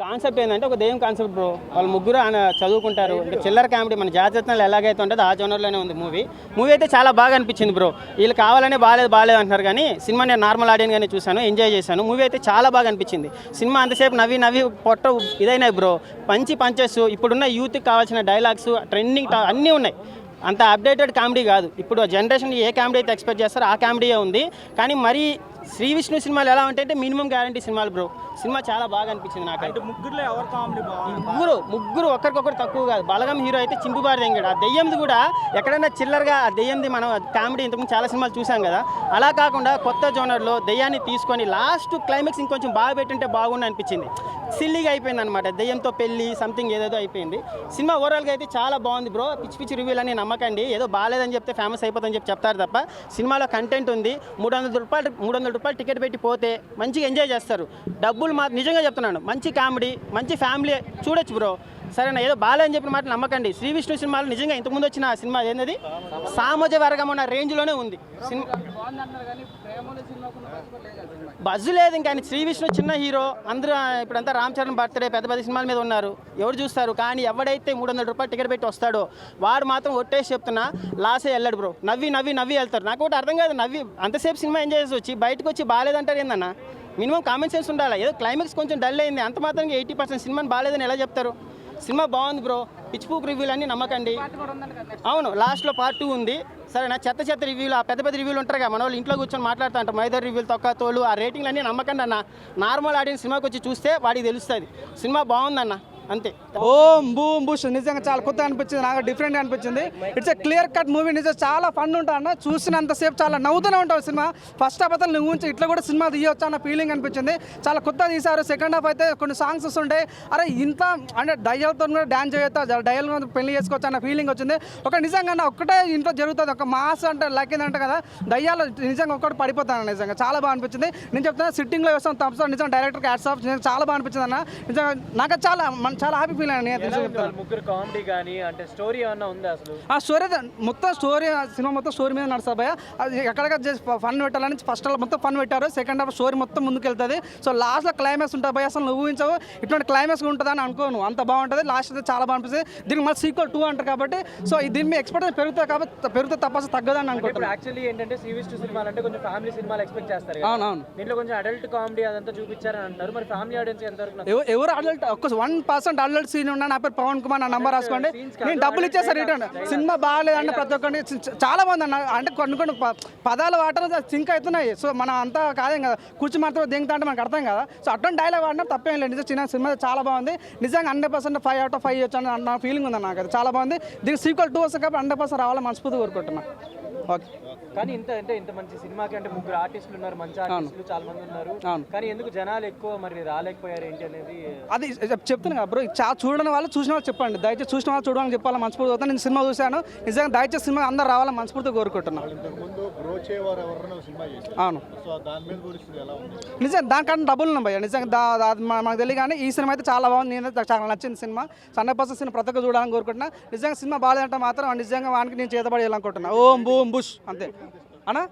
Concept ఏంటంటే ఒక దెయ్యం కాన్సెప్ట్ బ్రో. వాళ్ళు ముగ్గురు ఆయన చదువుకుంటారు. అంటే చిల్లర కామెడీ మన జాతరత్నాలు ఎలాగైతే ఉంటుందో ఆ జోనర్లోనే ఉంది మూవీ అయితే చాలా బాగా అనిపించింది బ్రో. వీళ్ళు కావాలనే బాగాలేదు అంటున్నారు కానీ సినిమా నేను నార్మల్ ఆడియన్ గానే చూశాను, ఎంజాయ్ చేశాను. మూవీ అయితే చాలా బాగా అనిపించింది. సినిమా అంతసేపు నవ్వి పొట్ట ఇదైనాయి బ్రో. పంచెస్ ఇప్పుడున్న యూత్కి కావాల్సిన డైలాగ్స్ ట్రెండింగ్ అన్నీ ఉన్నాయి. అంత అప్డేటెడ్ కామెడీ కాదు. ఇప్పుడు జనరేషన్ ఏ కామెడీ అయితే ఎక్స్పెక్ట్ చేస్తారో ఆ కామెడీయే ఉంది. కానీ మరీ శ్రీ విష్ణు సినిమాలు ఎలా ఉంటాయంటే మినిమం గ్యారంటీ సినిమాలు బ్రో. సినిమా చాలా బాగా అనిపించింది నాకైతే. ముగ్గురులో ఎవరు కామెడీ ముగ్గురు ఒకరికొకరు తక్కువ కాదు. బలగం హీరో అయితే చింపుబారి దెంగాడు. ఆ దెయ్యంది కూడా ఎక్కడైనా చిల్లరగా ఆ దెయ్యంది మనం కామెడీ ఇంతకుముందు చాలా సినిమాలు చూసాం కదా, అలా కాకుండా కొత్త జోనర్లో దెయ్యాన్ని తీసుకొని లాస్ట్ క్లైమాక్స్ ఇంకొంచెం బాగా పెట్టుంటే బాగుండి అనిపించింది. సిల్లీగా అయిపోయింది అనమాట. దెయ్యంతో పెళ్ళి సంథింగ్ ఏదేదో అయిపోయింది. సినిమా ఓవరాల్గా అయితే చాలా బాగుంది బ్రో. పిచ్చి రివ్యూలు అని నమ్మకండి. ఏదో బాగాలేదని చెప్తే ఫేమస్ అయిపోతుందని చెప్తారు తప్ప సినిమాలో కంటెంట్ ఉంది. 300 రూపాయలు టికెట్ పెట్టి పోతే మంచిగా ఎంజాయ్ చేస్తారు. డబ్బులు నిజంగా చెప్తున్నాను, మంచి కామెడీ, మంచి ఫ్యామిలీ చూడొచ్చు బ్రో. సరేనా, ఏదో బాగాలేదని చెప్పిన మాట నమ్మకండి. శ్రీ విష్ణు సినిమాలు నిజంగా ఇంతకుముందు వచ్చిన సినిమా ఏంటది సామజ వర్గం ఉన్న రేంజ్లోనే ఉంది. బజ్జు లేదు ఇంకా. శ్రీ విష్ణు చిన్న హీరో, అందరూ ఇప్పుడంతా రామ్ చరణ్ బర్త్డే పెద్ద సినిమాల మీద ఉన్నారు, ఎవరు చూస్తారు. కానీ ఎవడైతే 300 రూపాయలు టికెట్ పెట్టి వస్తాడో వాడు మాత్రం ఒట్టేసి చెప్తున్నా లాసే వెళ్ళాడు బ్రో. నవ్వి వెళ్తారు. నాకు ఒకటి అర్థం కాదు, నవ్వి అంతసేపు సినిమా ఎంజాయ్ చేసి వచ్చి బయటకు వచ్చి బాగాలేదంటారు ఏందన్నా. మినిమం కామన్ సెన్స్ ఉండాలి. ఏదో క్లైమాక్స్ కొంచెం డల్ అయింది అంత మాత్రం 80% సినిమాని బాగాలేదని ఎలా చెప్తారు. సినిమా బాగుంది బ్రో. పిచ్చి రివ్యూలు అన్నీ నమ్మకండి. అవును, లాస్ట్లో పార్ట్ 2 ఉంది. సరేనా, చెత్త రివ్యూలు, ఆ పెద్ద రివ్యూలు ఉంటారు కదా, మన వాళ్ళు ఇంట్లో కూర్చొని మాట్లాడుతూ ఉంటారు. మైదర్ రివ్యూలు, తొక్క తోలు, ఆ రేటింగ్లు అన్నీ నమ్మకండి అన్న. నార్మల్ ఆడియన్స్ సినిమాకి వచ్చి చూస్తే వాడికి తెలుస్తుంది. సినిమా బాగుందన్న, అంతే. ఓం బూమ్ బుష్ నిజంగా చాలా కొత్తగా అనిపించింది, నాకు డిఫరెంట్ అనిపించింది. It's a clear cut movie. నిజంగా చాలా ఫన్ ఉంటా అన్న. చూసినంతసేపు చాలా నవ్వుతూనే ఉంటాం. సినిమా ఫస్ట్ హాఫ్ అయితే నువ్వు ఇట్లా కూడా సినిమా తీయొచ్చు అన్న ఫీలింగ్ అనిపించింది. చాలా కొత్తగా తీశారు. సెకండ్ హాఫ్ అయితే కొన్ని సాంగ్స్ వస్తుంటాయి, అరే ఇంత అంటే డయ్యాలతో కూడా డ్యాన్స్ చేయొచ్చు, డయ్యాలు పెళ్లి చేసుకోవచ్చు అన్న ఫీలింగ్ వచ్చింది. ఒక నిజంగా ఒక్కటే ఇంట్లో జరుగుతుంది. ఒక మాస్ అంటే లైక్ ఏంటంటే కదా, దయ్యాలు నిజంగా ఒక్కటి పడిపోతాను. నిజంగా చాలా బాగా అనిపించింది. నేను చెప్తున్నా సిట్టింగ్లో వేస్తాను తప్ప నిజంగా డైరెక్టర్కి హ్యాట్స్ ఆఫ్. చాలా బాగా అనిపించింది అన్న. నిజంగా నాకు చాలా హ్యాపీ ఫీల్ అయ్యాను. ముగ్గురు కామెడీ కానీ అంటే స్టోరీ ఏమన్నా ఉందా అసలు? ఆ స్టోరీ మొత్తం సినిమా మొత్తం స్టోరీ మీద నడుస్తుంది భయ. అది ఎక్కడికి ఫన్ పెట్టాలని ఫస్ట్ మొత్తం ఫన్ పెట్టారు. సెకండ్ హాఫ్ స్టోరీ మొత్తం ముందుకు వెళ్తుంది. సో లాస్ట్లో క్లైమాక్స్ ఉంటుంది భయ. అసలు నువ్వు ఊహించవు ఇటువంటి క్లైమాక్స్ ఉంటుందని అనుకోను. అంత బాగుంటుంది. లాస్ట్ అయితే చాలా బాగా అనిపిస్తుంది. దీనికి మళ్ళీ సీక్వెల్ 2 అంటారు కాబట్టి సో దీని మీద ఎక్స్పెక్టేషన్ పెరుగుతుంది తప్ప తగ్గదని అనుకుంటున్నాను. యాక్చువల్లీ ఏంటంటే శ్రీ విష్ణు సినిమాలు అంటే కొంచెం ఫ్యామిలీ సినిమాలు ఎక్స్పెక్ట్ చేస్తారు. అవునవును, దీంట్లో కొంచెం అడల్ట్ కామెడీ అదంతా చూపించారని అంటారు. మరి ఫ్యామిలీ ఆడియన్స్ ఎంతవరకు? ఎవరు అడల్ట్ 1% అడల్ట్ సీన్ ఉన్నా, నా పేరు పవన్ కుమార్, నా నంబర్ రాసుకోండి, నేను డబ్బులు ఇచ్చేసాను రిటర్న్. సినిమా బాగాలేదంటే ప్రతి ఒక్కరిని చాలా బాగుంది అన్న. అంటే కొన్ని పదాలు వాటర్ సింక్ అవుతున్నాయి. సో మనం అంతా కాదేం కదా, కూర్చు మాత్రం దింగుతా అంటే మనకు అర్థం కదా. సో అటువంటి డైలాగ్ వాడినా తప్పేం లేదు. నిజంగా చిన్న సినిమా చాలా బాగుంది. నిజంగా 100% 5 out of 5 వచ్చాను అన్న ఫీలింగ్ ఉంది నాకు. అది చాలా బాగుంది. దీనికి సీక్వెల్ 2 వస్తుంది కాబట్టి 100% రావాలని మనస్ఫూర్తిగా కోరుకుంటున్నా. ఓకే, కానీ ఇంత మంచి సినిమాకి అంటే ముగ్గురు ఆర్టిస్టులు ఉన్నారు, మంచి ఆర్టిస్టులు చాలా మంది ఉన్నారు. కానీ ఎందుకు జనాలు ఎక్కువ మరి రాలేకపోయారు ఏంటి అనేది అది చెప్తాను కదా బ్రో. చూడని వాళ్ళు చూసిన వాళ్ళు చెప్పండి. దయచేసి చూసిన వాళ్ళు చూడాలని చెప్పాలని మనస్ఫూర్తి అవుతాను. నేను సినిమా చూశాను. నిజంగా దయచేసి సినిమా అందరూ రావాలని మనస్ఫూర్తిగా కోరుకుంటున్నాను. అవును, నిజంగా దానికన్నా డబ్బులు ఉన్నాయి భయ్య. నిజంగా మనకు తెలియదు కానీ ఈ సినిమా అయితే చాలా బాగుంది. నేను చాలా నచ్చింది సినిమా. 100% సినిమా ప్రతి ఒక్క చూడాలని కోరుకుంటున్నా. నిజంగా సినిమా బాగాలేదంటే మాత్రం నిజంగా వానికి నేను చేతబడి చేయాలనుకుంటున్నా. ఓం బూమ్ బుష్ అంతే అన్నా.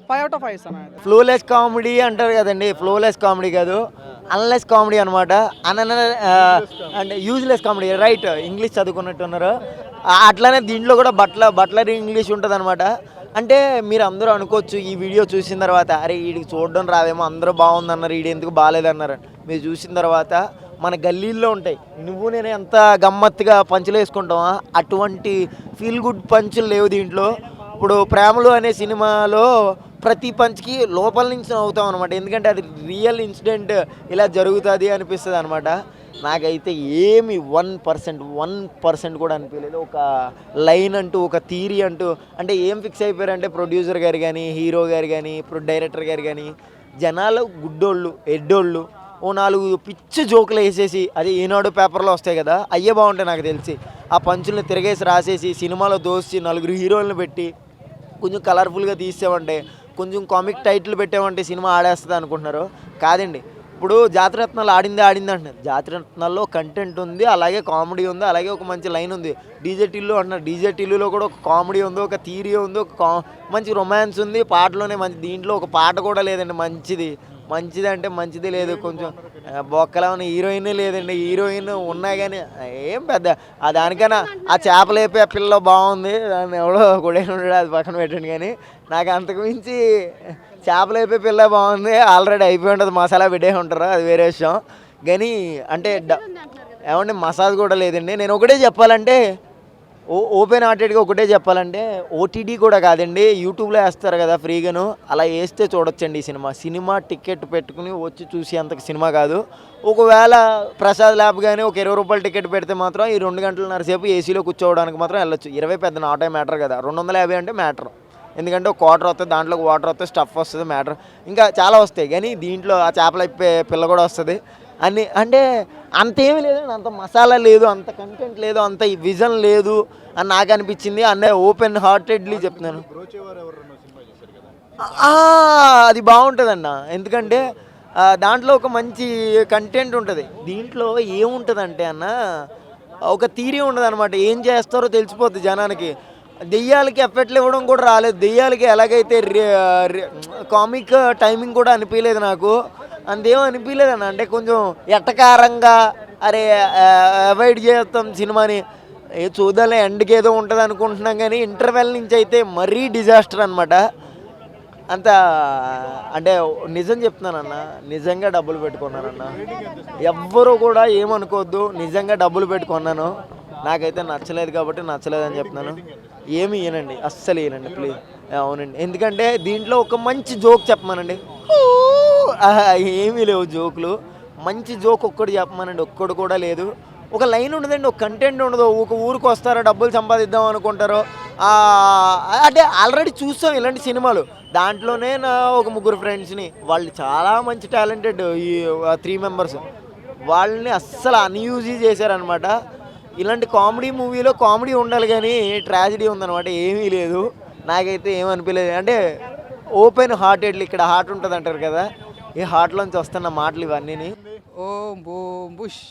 5 out of 5 అన్న. ఫ్లోలెస్ కామెడీ అంటారు కదండి, ఫ్లోలెస్ కామెడీ కాదు, అన్లెస్ కామెడీ అనమాట. అంటే యూజ్లెస్ కామెడీ, రైట్, ఇంగ్లీష్ చదువుకున్నట్టున్నారు. అట్లానే దీంట్లో కూడా బట్లర్ ఇంగ్లీష్ ఉంటుంది అనమాట. అంటే మీరు అందరూ అనుకోవచ్చు ఈ వీడియో చూసిన తర్వాత, అరే వీడికి చూడడం రావేమో, అందరూ బాగుందన్నారు, వీడు ఎందుకు బాగాలేదన్నారు. మీరు చూసిన తర్వాత మన గల్లీల్లో ఉంటాయి, నువ్వు నేను ఎంత గమ్మత్తుగా పంచులు వేసుకుంటామా అటువంటి ఫీల్ గుడ్ పంచులు లేవు దీంట్లో. ఇప్పుడు ప్రేమలు అనే సినిమాలో ప్రతి పంచ్కి లోపల నుంచి నవ్వుతాం అనమాట. ఎందుకంటే అది రియల్ ఇన్సిడెంట్, ఇలా జరుగుతుంది అనిపిస్తుంది అనమాట. నాకైతే ఏమి 1% కూడా అనిపించలేదు. ఒక లైన్ అంటూ, ఒక థీరీ అంటూ, అంటే ఏం ఫిక్స్ అయిపోయారంటే ప్రొడ్యూసర్ గారు కానీ, హీరో గారు కానీ, డైరెక్టర్ గారు కానీ, జనాలు గుడ్డోళ్ళు ఎడ్డోళ్ళు 4 పిచ్చి జోకులు వేసేసి, అది ఈనాడు పేపర్లో వస్తాయి కదా, అయ్యే బాగుంటాయి నాకు తెలిసి. ఆ పంచుల్ని తిరగేసి రాసేసి సినిమాలో దోసి 4 హీరోలను పెట్టి కొంచెం కలర్ఫుల్గా తీసామంటే, కొంచెం కామిక్ టైటిల్ పెట్టామంటే సినిమా ఆడేస్తుంది అనుకుంటున్నారు. కాదండి, ఇప్పుడు జాతిరత్నాలు ఆడింది అంటున్నారు. జాతిరత్నాల్లో కంటెంట్ ఉంది, అలాగే కామెడీ ఉంది, అలాగే ఒక మంచి లైన్ ఉంది. డీజే టిల్లు అంటున్నారు. డీజే టిల్లులో కూడా ఒక కామెడీ ఉంది, ఒక థీరీ ఉంది, ఒక మంచి రొమాన్స్ ఉంది. పాటలోనే మంచి, దీంట్లో ఒక పాట కూడా లేదండి మంచిది. మంచిదంటే మంచిది లేదు, కొంచెం బొక్కలా ఉన్న హీరోయిన్ లేదండి. హీరోయిన్ ఉన్నా కానీ ఏం పెద్ద దానికైనా ఆ చేపలు వేపే పిల్ల బాగుంది, దాన్ని ఎవడో కూడా ఉండడు, అది పక్కన పెట్టండి. కానీ నాకు అంతకు మించి చేపలు వేపే పిల్ల బాగుంది, ఆల్రెడీ అయిపోయి ఉంటుంది, మసాలా పెట్టే ఉంటారు, అది వేరే విషయం. కానీ అంటే ఏమంటే మసాజ్ కూడా లేదండి. నేను ఒకటే చెప్పాలంటే ఓపెన్ హార్టెడ్గా ఒకటే చెప్పాలంటే ఓటీటీ కూడా కాదండి, యూట్యూబ్లో వేస్తారు కదా ఫ్రీగాను, అలా వేస్తే చూడొచ్చండి ఈ సినిమా టికెట్ పెట్టుకుని వచ్చి చూసి అంతకు సినిమా కాదు. ఒకవేళ ప్రసాద్ ల్యాబ్ కానీ ఒక 20 రూపాయల టికెట్ పెడితే మాత్రం ఈ 2 గంటలన్నర సేపు ఏసీలో కూర్చోవడానికి మాత్రం వెళ్ళొచ్చు. 20 పెద్ద నాటే మ్యాటర్ కదా, 250 అంటే మ్యాటర్. ఎందుకంటే ఒక క్వార్టర్ వస్తుంది, దాంట్లో వాటర్ వస్తుంది, స్టఫ్ వస్తుంది, మ్యాటర్ ఇంకా చాలా వస్తాయి. కానీ దీంట్లో ఆ చేపలు అయిపోయే పిల్ల కూడా వస్తుంది అన్ని. అంటే అంతేమీ లేదు, అంత మసాలా లేదు, అంత కంటెంట్ లేదు, అంత విజన్ లేదు అని నాకు అనిపించింది. అన్నీ ఓపెన్ హార్టెడ్లీ చెప్తున్నాను. అది బాగుంటుందన్న, ఎందుకంటే దాంట్లో ఒక మంచి కంటెంట్ ఉంటుంది. దీంట్లో ఏముంటుందంటే అన్న ఒక థీరీ ఉండదు అనమాట, ఏం చేస్తారో తెలిసిపోద్ది జనానికి. దెయ్యాలకి ఎఫెక్ట్లు ఇవ్వడం కూడా రాలేదు, దెయ్యాలకి ఎలాగైతే కామిక్ టైమింగ్ కూడా అనిపించలేదు నాకు, అంతేమో అనిపించలేదు అన్న. అంటే కొంచెం ఎట్టకారంగా అరే అవాయిడ్ చేస్తాం సినిమాని, చూద్దాం ఎండ్కి ఏదో ఉంటుంది అనుకుంటున్నాం. కానీ ఇంటర్వెల్ నుంచి అయితే మరీ డిజాస్టర్ అనమాట. అంత అంటే నిజం చెప్తున్నానన్న, నిజంగా డబ్బులు పెట్టుకున్నానన్న, ఎవ్వరూ కూడా ఏమనుకోవద్దు, నిజంగా డబ్బులు పెట్టుకున్నాను. నాకైతే నచ్చలేదు కాబట్టి నచ్చలేదని చెప్తున్నాను. ఏమి ఇయ్యనండి, అస్సలు ఇయ్యనండి ప్లీజ్. అవునండి, ఎందుకంటే దీంట్లో ఒక మంచి జోక్ చెప్పమానండి, ఏమీ లేవు జోకులు. మంచి జోక్ ఒక్కడు చెప్పమానండి, ఒక్కడు కూడా లేదు. ఒక లైన్ ఉండదండి, ఒక కంటెంట్ ఉండదు. ఒక ఊరికి వస్తారో డబ్బులు సంపాదిద్దాం అనుకుంటారో, అంటే ఆల్రెడీ చూస్తాం ఇలాంటి సినిమాలు. దాంట్లోనే నా ఒక 3 ఫ్రెండ్స్ని, వాళ్ళు చాలా మంచి టాలెంటెడ్, ఈ 3 మెంబర్స్, వాళ్ళని అస్సలు అన్యూజ్ చేశారనమాట. ఇలాంటి కామెడీ మూవీలో కామెడీ ఉండాలి కానీ ట్రాజడీ ఉందన్నమాట, ఏమీ లేదు. నాకైతే ఏమనిపించలేదు. అంటే ఓపెన్ హార్టెడ్లీ, ఇక్కడ హార్ట్ ఉంటుంది అంటారు కదా, ఈ హార్ట్లోంచి వస్తున్న మాటలు ఇవన్నీ. ఓ బూమ్ బుష్,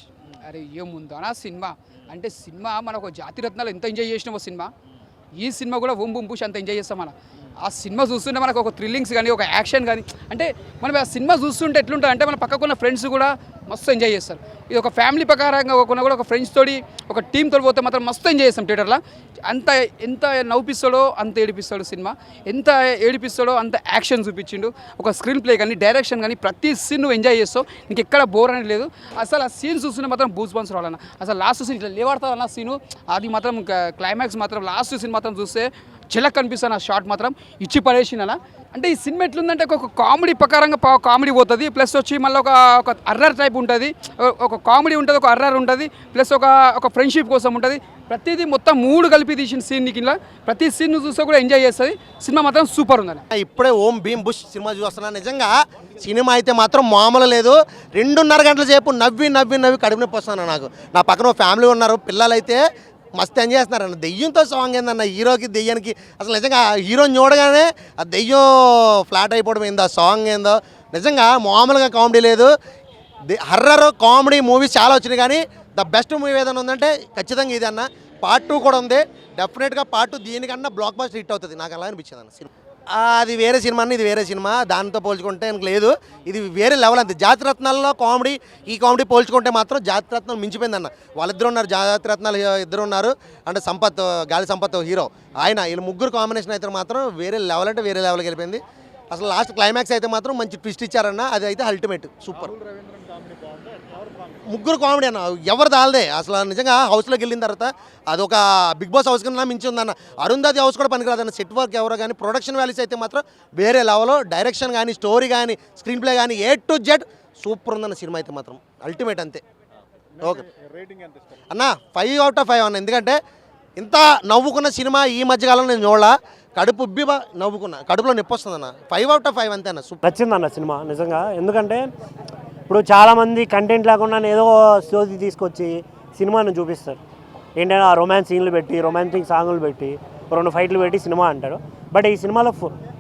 అరే ఏముందనా సినిమా అంటే, సినిమా మనకు జాతిరత్నాలు ఎంత ఎంజాయ్ చేసినామో సినిమా, ఈ సినిమా కూడా ఓం బూమ్ బుష్ అంత ఎంజాయ్ చేస్తాం మనం. ఆ సినిమా చూస్తుంటే మనకు ఒక థ్రిల్లింగ్స్ కానీ, ఒక యాక్షన్ కానీ, అంటే మనం ఆ సినిమా చూస్తుంటే ఎట్లుంటుంది అంటే, మన పక్కకున్న ఫ్రెండ్స్ కూడా మస్తు ఎంజాయ్ చేస్తారు. ఇది ఒక ఫ్యామిలీ ప్రకారంగా కూడా ఒక ఫ్రెండ్స్ తోటి, ఒక టీమ్ తోటి పోతే మాత్రం మస్తు ఎంజాయ్ చేస్తాం థియేటర్లో. అంత ఎంత నవ్విస్తాడో అంత ఏడిపిస్తాడు సినిమా, ఎంత ఏడిపిస్తాడో అంత యాక్షన్ చూపించిండు. ఒక స్క్రీన్ ప్లే కానీ, డైరెక్షన్ కానీ, ప్రతి సీన్ నువ్వు ఎంజాయ్ చేస్తావు, నీకు ఎక్కడ బోర్ అనేది లేదు. అసలు ఆ సీన్ చూస్తుంటే మాత్రం బూస్ బంప్స్ రావాలన్న. అసలు లాస్ట్ సీన్ ఇట్లా లేవాడుతుంది అన్న సీను, అది మాత్రం క్లైమాక్స్ మాత్రం లాస్ట్ సీన్ మాత్రం చూస్తే చిలక్ కనిపిస్తాను. ఆ షార్ట్ మాత్రం ఇచ్చి పడేసిందన్న. అంటే ఈ సినిమా ఎట్లుందంటే ఒక కామెడీ ప్రకారంగా కామెడీ పోతుంది, ప్లస్ వచ్చి మళ్ళీ ఒక అర్రర్ టైప్ ఉంటుంది, ఒక కామెడీ ఉంటుంది, ఒక అర్రర్ ఉంటుంది, ప్లస్ ఒక ఫ్రెండ్షిప్ కోసం ఉంటుంది. ప్రతిదీ మొత్తం 3 కలిపి తీసిన సీన్ నీకు ఇలా ప్రతి సీన్ చూస్తే కూడా ఎంజాయ్ చేస్తుంది. సినిమా మాత్రం సూపర్ ఉందని. ఇప్పుడే ఓం భీమ్ బుష్ సినిమా చూస్తున్నాను. నిజంగా సినిమా అయితే మాత్రం మామూలు లేదు. 2.5 గంటల సేపు నవ్వి నవ్వి నవ్వి కడుపు నొప్పి వస్తున్నాను నాకు. నా పక్కన ఫ్యామిలీ ఉన్నారు, పిల్లలైతే మస్తు ఎంజాయ్ చేస్తున్నారన్న. దెయ్యంతో సాంగ్ ఏందన్న, హీరోకి దెయ్యానికి అసలు నిజంగా హీరోని చూడగానే ఆ దెయ్యం ఫ్లాట్ అయిపోవడం ఏందో, ఆ సాంగ్ ఏందో, నిజంగా మామూలుగా కామెడీ లేదు. హర్రర్ కామెడీ మూవీస్ చాలా వచ్చినాయి, కానీ ద బెస్ట్ మూవీ ఏదైనా ఉందంటే ఖచ్చితంగా ఇది అన్న. పార్ట్ 2 కూడా ఉంది, డెఫినెట్గా పార్ట్ 2 దీనికన్నా బ్లాక్ బస్టర్ హిట్ అవుతుంది, నాకు అలా అనిపించింది అన్న సినిమా. అది వేరే సినిమా అన్న, ఇది వేరే సినిమా, దాంతో పోల్చుకుంటే ఇంక లేదు, ఇది వేరే లెవెల్ అంతే. జాతిరత్నాల్లో కామెడీ ఈ కామెడీ పోల్చుకుంటే మాత్రం జాతిరత్నాలు మించిపోయిందన్న. వాళ్ళిద్దరు ఉన్నారు, జాతిరత్నాలు ఇద్దరు ఉన్నారు, అంటే సంపత్, గాలి సంపత్ హీరో ఆయన, వీళ్ళు 3 కాంబినేషన్ అయితే మాత్రం వేరే లెవెల్ అంటే వేరే లెవెల్కి వెళ్ళిపోయింది. అసలు లాస్ట్ క్లైమాక్స్ అయితే మాత్రం మంచి ట్విస్ట్ ఇచ్చారన్న, అది అయితే అల్టిమేట్ సూపర్. 3 కామెడీ అన్న, ఎవరు దాల్దే అసలు. నిజంగా హౌస్లోకి వెళ్ళిన తర్వాత అదొక బిగ్ బాస్ హౌస్ కన్నా మించి ఉందన్న. అరుంధతి హౌస్ కూడా పనికిరాదన్న. సెట్ వర్క్ ఎవరో కానీ, ప్రొడక్షన్ వాల్యూస్ అయితే మాత్రం వేరే లెవెల్. డైరెక్షన్ కానీ, స్టోరీ కానీ, స్క్రీన్ ప్లే కానీ, A to Z సూపర్ ఉందన్న సినిమా అయితే మాత్రం అల్టిమేట్ అంతే. ఓకే అన్న, 5 out of 5 అన్న. ఎందుకంటే ఇంత నవ్వుకున్న సినిమా ఈ మధ్యకాలంలో నేను చూడాల, కడుపు ఉబ్బి నవ్వుకున్నా, కడుపులో నొప్పి వస్తుందన్న. 5 out of 5 అంతే అన్న. సూపర్ నచ్చిందన్న సినిమా నిజంగా. ఎందుకంటే ఇప్పుడు చాలామంది కంటెంట్ లేకుండా ఏదో స్టోరీ తీసుకొచ్చి సినిమాను చూపిస్తారు. ఏంటంటే ఆ రొమాన్స్ సీన్లు పెట్టి, రొమాంటిక్ సాంగులు పెట్టి, 2 ఫైట్లు పెట్టి సినిమా అంటారు. బట్ ఈ సినిమాలో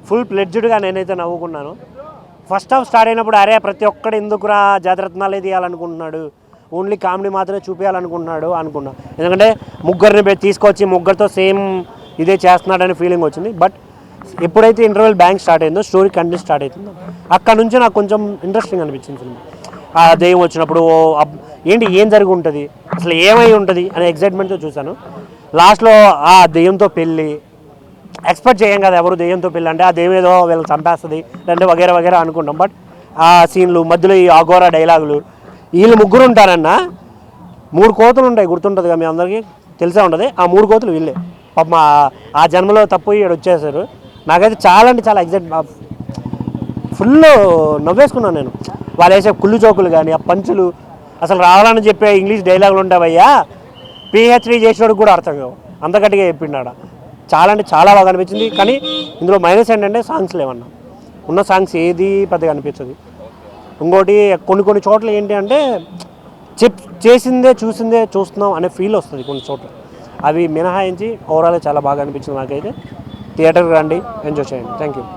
ఫుల్ ప్లెడ్జ్డ్గా నేనైతే నవ్వుకున్నాను. ఫస్ట్ హాఫ్ స్టార్ట్ అయినప్పుడు అరే ప్రతి ఒక్కడు ఎందుకురా జాతిరత్నాలే తీయాలనుకుంటున్నాడు, ఓన్లీ కామెడీ మాత్రమే చూపించాలనుకుంటున్నాడు అనుకున్నా. ఎందుకంటే 3 తీసుకొచ్చి 3తో సేమ్ ఇదే చేస్తున్నాడని ఫీలింగ్ వచ్చింది. బట్ ఎప్పుడైతే ఇంటర్వెల్ బ్యాంక్ స్టార్ట్ అయిందో స్టోరీ కంటిన్యూ స్టార్ట్ అవుతుందో అక్కడ నుంచి నాకు కొంచెం ఇంట్రెస్టింగ్ అనిపించింది సినిమా. ఆ దెయ్యం వచ్చినప్పుడు ఏంటి ఏం జరిగి ఉంటుంది, అసలు ఏమై ఉంటుంది అనే ఎగ్జైట్మెంట్తో చూశాను. లాస్ట్లో ఆ దెయ్యంతో పెళ్ళి ఎక్స్పెక్ట్ చేయం కదా ఎవరు దెయ్యంతో పెళ్ళి అంటే, ఆ దెయ్యం ఏదో వీళ్ళని చంపేస్తుంది అంటే వగేరా వగేరా అనుకుంటాం. బట్ ఆ సీన్లు మధ్యలో ఈ అఘోరా డైలాగులు, వీళ్ళు ముగ్గురు ఉంటారన్న 3 కోతులు ఉంటాయి, గుర్తుంటుంది కదా మీ అందరికీ తెలిసే ఉంటుంది. ఆ 3 కోతులు వీళ్ళే పాపం ఆ జన్మలో తప్పు ఇక్కడ వచ్చేసారు. నాకైతే చాలా అంటే చాలా ఎగ్జైట్, ఫుల్ నవ్వేసుకున్నాను నేను. వాళ్ళు వేసే కుళ్ళు జోకులు కానీ ఆ పంచులు, అసలు రావాలని చెప్పే ఇంగ్లీష్ డైలాగులు ఉంటావయ్యా PhD చేసేవాడికి కూడా అర్థం కావు, అంత గట్టిగా చెప్పిండాడ. చాలా అంటే చాలా బాగా అనిపించింది. కానీ ఇందులో మైనస్ ఏంటంటే సాంగ్స్ లేవన్నా, ఉన్న సాంగ్స్ ఏది పెద్దగా అనిపించదు. ఇంకోటి కొన్ని చోట్ల ఏంటి అంటే చేసిందే చూసిందే చూస్తున్నాం అనే ఫీల్ వస్తుంది కొన్ని చోట్ల. అవి మినహాయించి ఓవరాల్గా చాలా బాగా అనిపించింది నాకైతే. థియేటర్కి రండి, ఎంజాయ్ చేయండి. Thank you.